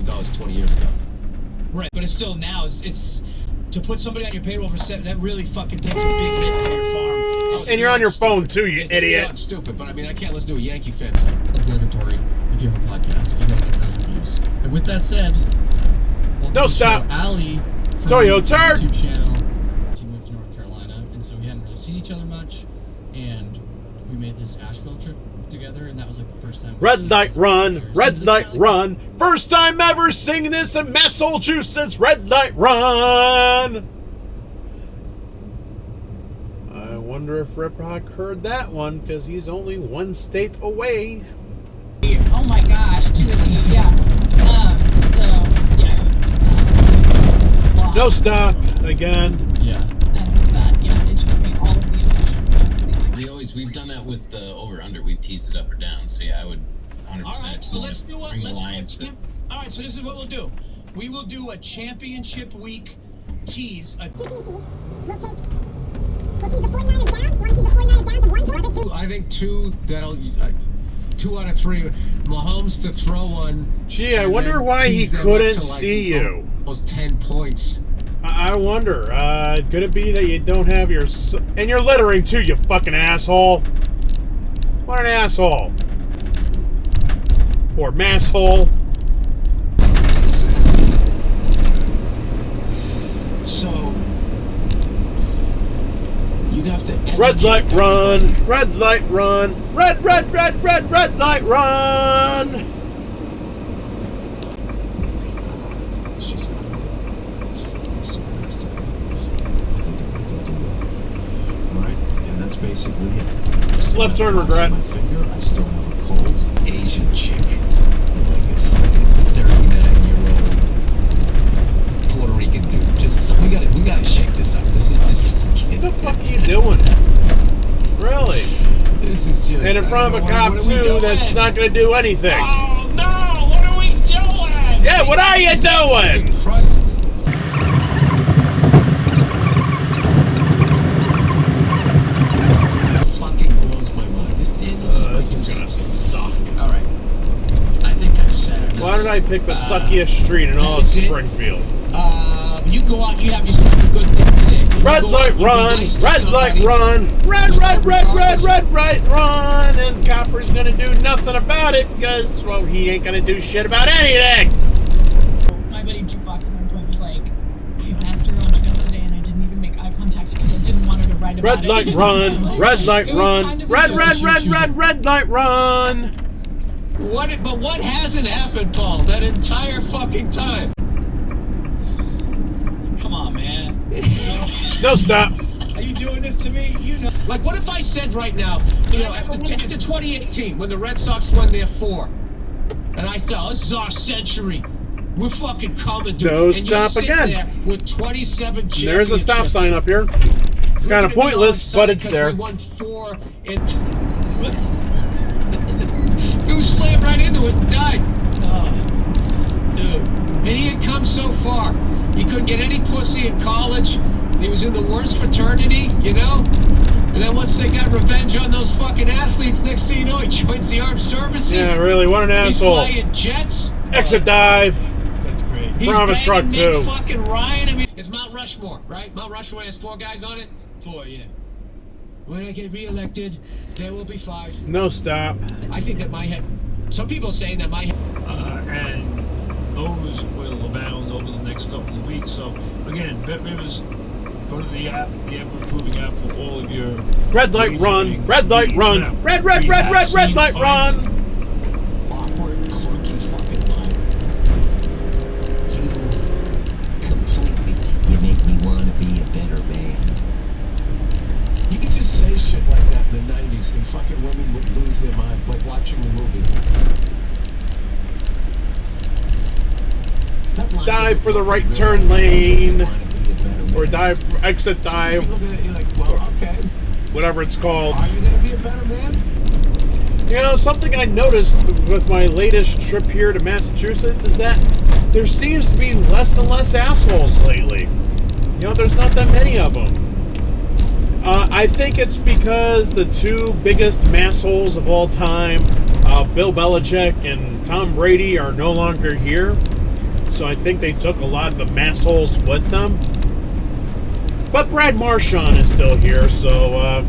$20 20 years ago. Right, but it's still now. It's to put somebody on your payroll for $7. That really fucking takes a big hit for your farm. And you're on your phone too, you idiot. It's stupid, but I mean, I can't listen to a Yankee fan. Obligatory if you have a podcast. You gotta get those reviews. And with that said, no, stop. Allie from Toyota YouTube channel. She moved to North Carolina, and so we hadn't really seen each other much. And we made this Asheville trip together, and that was like the first time. Red light run, red light run. First time ever singing this in Massachusetts. Red light run. I wonder if Rip Rock heard that one, because he's only one state away. Oh my gosh, to the T, yeah. So, yeah, it's no stop, again. Yeah. And that, yeah, it just made all of the emotions. We've done that with the over-under. We've teased it up or down. So, yeah, I would 100%. All right, so let's do what? All right, so this is what we'll do. We will do a championship week tease. Two-team tease. We'll tease the 49ers down. You want to tease the 49ers down to 1 goal? I think two out of three. Mahomes to throw one. Gee, I wonder why he couldn't see you. Those 10 points. I wonder. Could it be that you don't have your... And you're littering too, you fucking asshole. What an asshole. Or masshole. So... You'd have to... Red light run, red light run, red light run. She's not nice today. Alright, and that's basically it. Left turn regret. My finger, I still have a cold Asian chick. Like a fucking 39-year-old Puerto Rican dude. Just we gotta shake this up. This is just fucking... What the fuck are you doing? Really? This is just... And in front of a cop too that's not gonna do anything. Oh no! What are we doing? Yeah, what are you doing? Christ. Fucking blows my mind. This is gonna suck. Alright. I think I've said it. Why did I pick the suckiest street in all of Springfield? You go out, you have yourself a good day today. Red light run, red light run, red run, and Copper's gonna do nothing about it because, well, he ain't gonna do shit about anything. My buddy Jukebox at one point was like, I passed her on trail today and I didn't even make eye contact because I didn't want her to write about Red light run, red light run, red light run. But what hasn't happened, Paul, that entire fucking time? Come on, man. No stop. Are you doing this to me? You know. Like, what if I said right now, after 2018, when the Red Sox won their 4, and I said, oh, this is our century. We're fucking coming, dude. No and stop you sit again. There with 27 championships. There's a stop sign up here. It's kind of pointless, but it's there. We won 4 and... Dude slammed right into it and died. Oh, dude. And he had come so far. He couldn't get any pussy in college. He was in the worst fraternity, you know? And then once they got revenge on those fucking athletes, next thing you know, he joins the armed services. Yeah, really, what an asshole. He's flying jets. Exit dive. That's great. He's From a truck, Nick too. fucking Ryan. I mean, it's Mount Rushmore, right? Mount Rushmore has 4 guys on it? 4, yeah. When I get reelected, there will be 5. No stop. I think that my head... Some people saying that my head... And those will abound over the next couple of weeks. So, again, Bet Rivers, go to the app, the ever-improving app for all of your... Red light run, red light run, red light run. Awkward, clunky fucking line. You make me want to be a better man. You could just say shit like that in the 90s and fucking women would lose their mind, like watching a movie. Dive for the right turn lane. Or dive, exit dive. Whatever it's called. Are you going to be a better man? You know, something I noticed with my latest trip here to Massachusetts is that there seems to be less and less assholes lately. You know, there's not that many of them. I think it's because the 2 biggest massholes of all time, Bill Belichick and Tom Brady, are no longer here. so I think they took a lot of the Massholes with them. But Brad Marchand is still here, so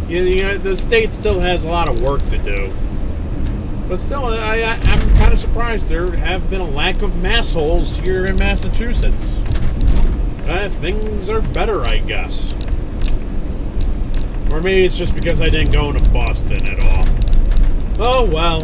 the state still has a lot of work to do. But still, I'm kind of surprised there have been a lack of Massholes here in Massachusetts. Things are better, I guess. Or maybe it's just because I didn't go to Boston at all. Oh well,